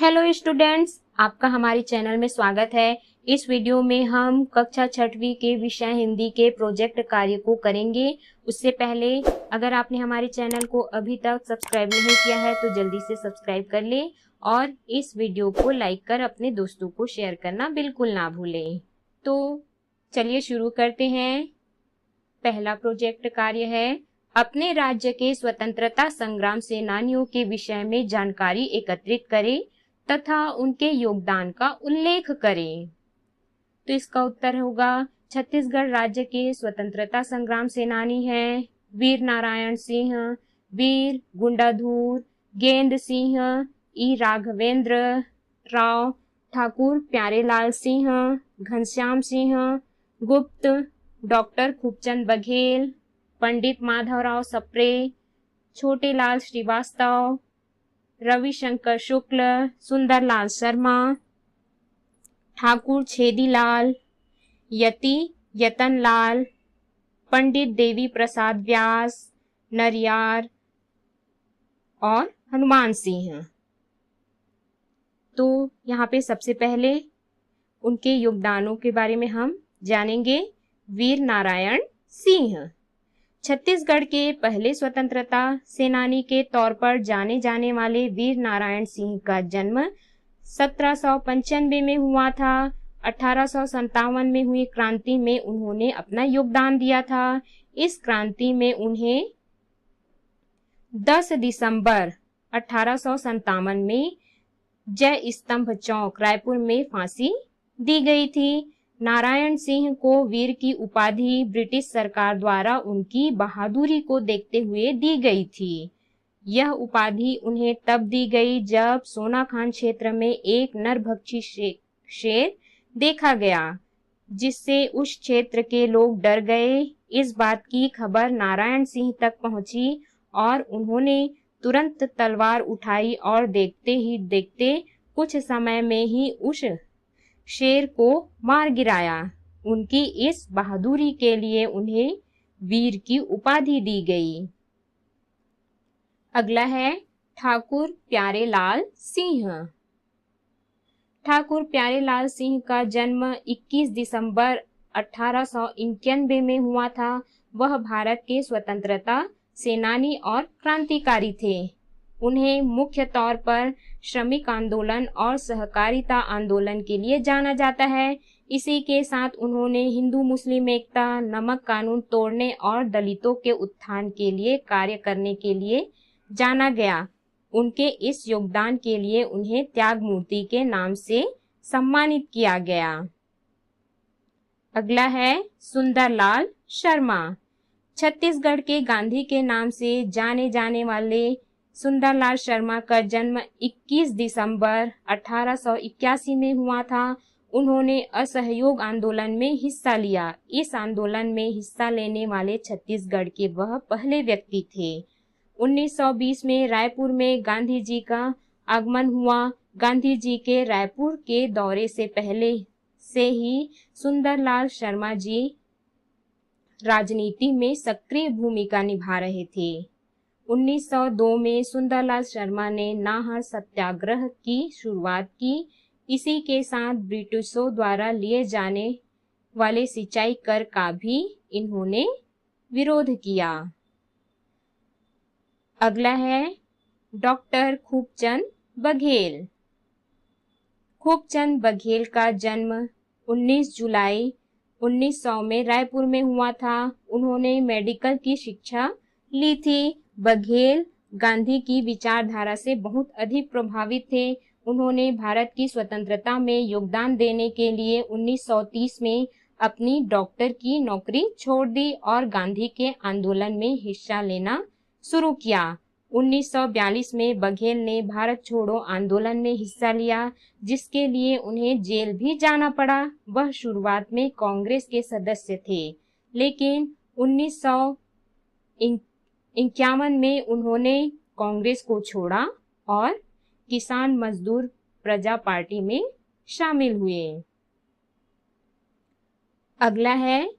Hello students, आपका हमारे channel में स्वागत है। इस वीडियो में हम कक्षा 6वीं के विषय हिंदी के प्रोजेक्ट कार्य को करेंगे। उससे पहले अगर आपने हमारे चैनल को अभी तक सब्सक्राइब नहीं किया है तो जल्दी से सब्सक्राइब कर ले और इस वीडियो को लाइक कर अपने दोस्तों को शेयर करना बिल्कुल ना भूलें। तो चलिए शुरू करते हैं। पहला प्रोजेक्ट कार्य है, अपने राज्य के स्वतंत्रता संग्राम सेनानियों के विषय में जानकारी एकत्रित करें तथा उनके योगदान का उल्लेख करें। तो इसका उत्तर होगा, छत्तीसगढ़ राज्य के स्वतंत्रता संग्राम सेनानी हैं वीर नारायण सिंह, वीर गुंडाधुर, गेंद सिंह, ई राघवेंद्र राव, ठाकुर प्यारेलाल सिंह, घनश्याम सिंह गुप्त, डॉक्टर खूबचंद बघेल, पंडित माधवराव सप्रे, छोटेलाल श्रीवास्तव, रविशंकर शुक्ल, सुंदरलाल शर्मा, ठाकुर छेदीलाल, यति यतनलाल, पंडित देवी प्रसाद व्यास, नरियार और हनुमान सिंह। तो यहाँ पे सबसे पहले उनके योगदानों के बारे में हम जानेंगे। वीर नारायण सिंह छत्तीसगढ़ के पहले स्वतंत्रता सेनानी के तौर पर जाने जाने वाले वीर नारायण सिंह का जन्म 1795 में हुआ था। 1857 में हुई क्रांति में उन्होंने अपना योगदान दिया था। इस क्रांति में उन्हें 10 दिसंबर 1857 में जय स्तंभ चौक रायपुर में फांसी दी गई थी। नारायण सिंह को वीर की उपाधि ब्रिटिश सरकार द्वारा उनकी बहादुरी को देखते हुए दी गई थी। यह उपाधि उन्हें तब दी गई जब सोनाखान क्षेत्र में एक नरभक्षी शेर देखा गया, जिससे उस क्षेत्र के लोग डर गए। इस बात की खबर नारायण सिंह तक पहुंची और उन्होंने तुरंत तलवार उठाई और देखते ही देखते कुछ समय में ही उस शेर को मार गिराया। उनकी इस बहादुरी के लिए उन्हें वीर की उपाधि दी गई। अगला है ठाकुर प्यारेलाल सिंह। ठाकुर प्यारेलाल सिंह का जन्म 21 दिसंबर 1891 में हुआ था। वह भारत के स्वतंत्रता सेनानी और क्रांतिकारी थे। उन्हें मुख्य तौर पर श्रमिक आंदोलन और सहकारिता आंदोलन के लिए जाना जाता है। इसी के साथ उन्होंने हिंदू मुस्लिम एकता, नमक कानून तोड़ने और दलितों के उत्थान के लिए कार्य करने के लिए जाना गया। उनके इस योगदान के लिए उन्हें त्याग मूर्ति के नाम से सम्मानित किया गया। अगला है सुंदरलाल शर्मा। छत्तीसगढ़ के गांधी के नाम से जाने जाने वाले सुंदरलाल शर्मा का जन्म 21 दिसंबर 1881 में हुआ था। उन्होंने असहयोग आंदोलन में हिस्सा लिया। इस आंदोलन में हिस्सा लेने वाले छत्तीसगढ़ के वह पहले व्यक्ति थे। 1920 में रायपुर में गांधी जी का आगमन हुआ। गांधी जी के रायपुर के दौरे से पहले से ही सुंदरलाल शर्मा जी राजनीति में सक्रिय भूमिका निभा रहे थे। 1902 में सुंदरलाल शर्मा ने नाहर सत्याग्रह की शुरुआत की। इसी के साथ ब्रिटिशों द्वारा लिए जाने वाले सिंचाई कर का भी इन्होंने विरोध किया। अगला है डॉक्टर खूबचंद बघेल। खूबचंद बघेल का जन्म 19 जुलाई 1900 में रायपुर में हुआ था। उन्होंने मेडिकल की शिक्षा ली थी। बघेल गांधी की विचारधारा से बहुत अधिक प्रभावित थे। उन्होंने भारत की स्वतंत्रता में योगदान देने के लिए 1930 में अपनी डॉक्टर की नौकरी छोड़ दी और गांधी के आंदोलन में हिस्सा लेना शुरू किया। 1942 में बघेल ने भारत छोड़ो आंदोलन में हिस्सा लिया, जिसके लिए उन्हें जेल भी जाना पड़ा। वह शुरुआत में कांग्रेस के सदस्य थे, लेकिन 1951 में उन्होंने कांग्रेस को छोड़ा और किसान मजदूर प्रजा पार्टी में शामिल हुए। अगला है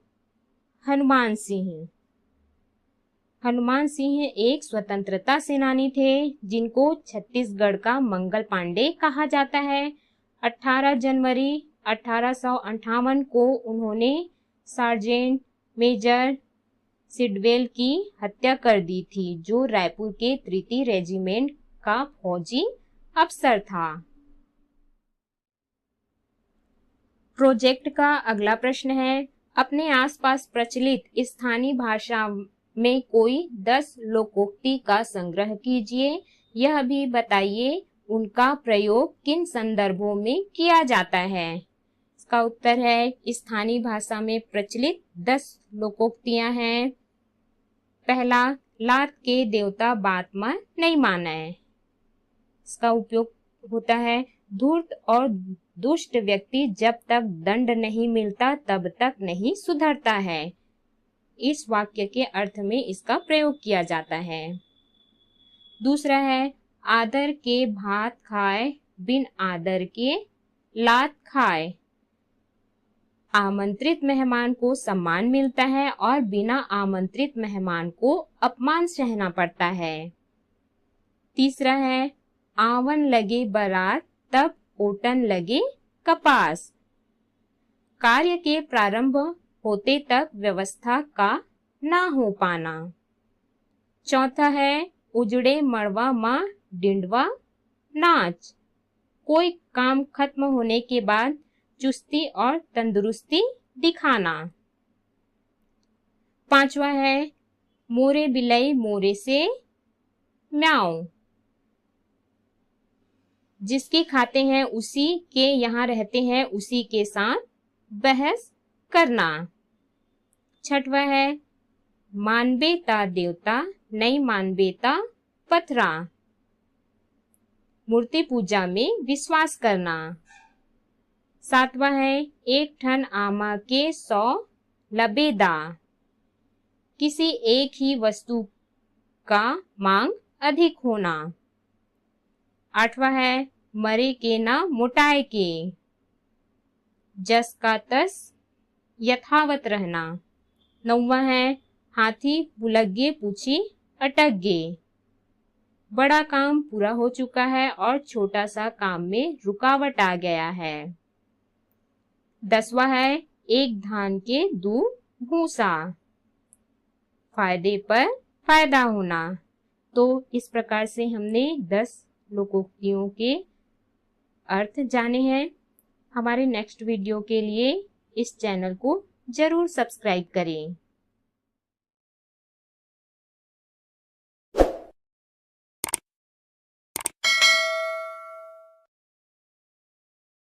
हनुमान सिंह। हनुमान सिंह एक स्वतंत्रता सेनानी थे जिनको छत्तीसगढ़ का मंगल पांडे कहा जाता है। 18 जनवरी 1858 को उन्होंने सार्जेंट मेजर सिडवेल की हत्या कर दी थी, जो रायपुर के 3 रेजिमेंट का फौजी अफसर था। प्रोजेक्ट का अगला प्रश्न है, अपने आसपास प्रचलित स्थानीय भाषा में कोई 10 लोकोक्ति का संग्रह कीजिए। यह भी बताइए उनका प्रयोग किन संदर्भों में किया जाता है। इसका उत्तर है, स्थानीय भाषा में प्रचलित 10 लोकोक्तियां हैं। पहला, लात के देवता बात में नहीं माना है। इसका उपयोग होता है, धूर्त और दुष्ट व्यक्ति जब तक दंड नहीं मिलता तब तक नहीं सुधरता है। इस वाक्य के अर्थ में इसका प्रयोग किया जाता है। दूसरा है, आदर के भात खाए बिन आदर के लात खाए। आमंत्रित मेहमान को सम्मान मिलता है और बिना आमंत्रित मेहमान को अपमान सहना पड़ता है। तीसरा है, आवन लगे बारात तब ओटन लगे कपास। कार्य के प्रारंभ होते तक व्यवस्था का ना हो पाना। चौथा है, उजड़े मड़वा माँ डिंडवा नाच। कोई काम खत्म होने के बाद चुस्ती और तंदुरुस्ती दिखाना। पांचवा है, मोरे बिलई मोरे से म्याऊ। जिसके खाते हैं उसी के यहाँ रहते हैं उसी के साथ बहस करना। छठवा है, मानबेता देवता नहीं मानबेता पथरा। मूर्ति पूजा में विश्वास करना। सातवां है, एक ठन आमा के 100 लबेदा। किसी एक ही वस्तु का मांग अधिक होना। आठवां है, मरे के ना मोटाए के। जस का तस यथावत रहना। नौवां है, हाथी बुलग्गे पूछी अटक गे। बड़ा काम पूरा हो चुका है और छोटा सा काम में रुकावट आ गया है। 10वां है, एक धान के 2 भूसा। फायदे पर फायदा होना। तो इस प्रकार से हमने 10 लोकोक्तियों के अर्थ जाने हैं। हमारे नेक्स्ट वीडियो के लिए इस चैनल को जरूर सब्सक्राइब करें।